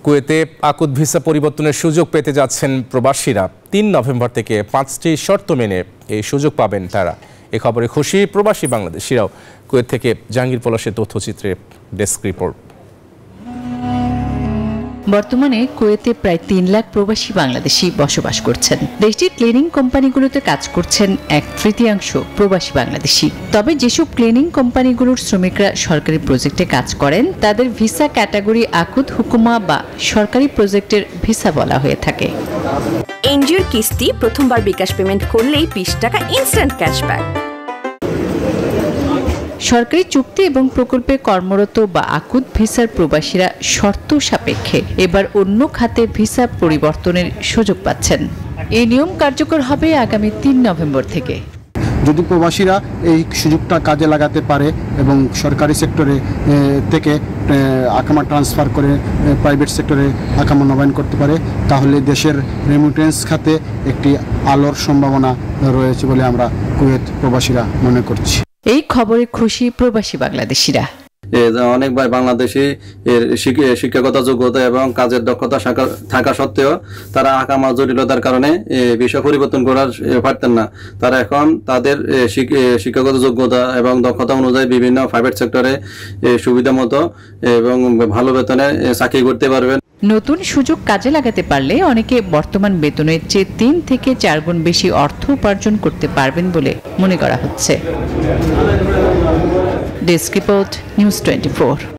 কুয়েতে আকুত ভিসা পরিবর্তনের সুযোগ পেতে যাচ্ছেন প্রবাসীরা। ৩ নভেম্বর থেকে ৫টি শর্ত মেনে এই সুযোগ পাবেন তারা। এ খবরে খুশি প্রবাসী বাংলাদেশিরাও। কুয়েত থেকে জাহাঙ্গীর পলাশের তথ্যচিত্রে ডেস্ক রিপোর্ট। বর্তমানে কুয়েতে প্রায় ৩ লাখ প্রবাসী বাংলাদেশি বসবাস করছেন। দেশটির ক্লিনিং কোম্পানিগুলোতে কাজ করছেন 1/3 প্রবাসী বাংলাদেশি। তবে যেসব ক্লিনিং কোম্পানিগুলোর শ্রমিকরা সরকারি প্রজেক্টে কাজ করেন তাদের ভিসা ক্যাটাগরি আকুত হুকুমা বা সরকারি প্রজেক্টের ভিসা বলা হয়ে থাকে। এনজিওর কিস্তি প্রথমবার বিকাশ পেমেন্ট করলেই 20 টাকা ইনস্ট্যান্ট ক্যাশব্যাক। সরকারি চুক্তি এবং প্রকল্পে কর্মরত বা আকুত ভিসার প্রবাসীরা শর্ত সাপেক্ষে এবার অন্য খাতে ভিসা পরিবর্তনের সুযোগ পাচ্ছেন। এই নিয়ম কার্যকর হবে আগামী ৩ নভেম্বর থেকে। যদি প্রবাসীরা এই সুযোগটা কাজে লাগাতে পারে এবং সরকারি সেক্টরে থেকে আকামা ট্রান্সফার করে প্রাইভেট সেক্টরে আকামা নবায়ন করতে পারে, তাহলে দেশের রেমিটেন্স খাতে একটি আলোর সম্ভাবনা রয়েছে বলে আমরা কুয়েত প্রবাসীরা মনে করছি। এই খবরে খুশি প্রবাসী বাংলাদেশিরা। অনেক ভাই বাংলাদেশি এর শিক্ষাগত যোগ্যতা এবং কাজের দক্ষতা থাকা সত্ত্বেও তারা আকামা জটিলতার কারণে ভিসা পরিবর্তন করার পারতেন না। তারা এখন তাদের শিক্ষাগত যোগ্যতা এবং দক্ষতা অনুযায়ী বিভিন্ন প্রাইভেট সেক্টরে সুবিধা মতো এবং ভালো বেতনে চাকরি করতে পারবেন। নতুন সুযোগ কাজে লাগাতে পারলে অনেকে বর্তমান বেতনের চেয়ে 3 থেকে 4 গুণ বেশি অর্থ উপার্জন করতে পারবেন বলে মনে করা হচ্ছে। Desk report, news 24।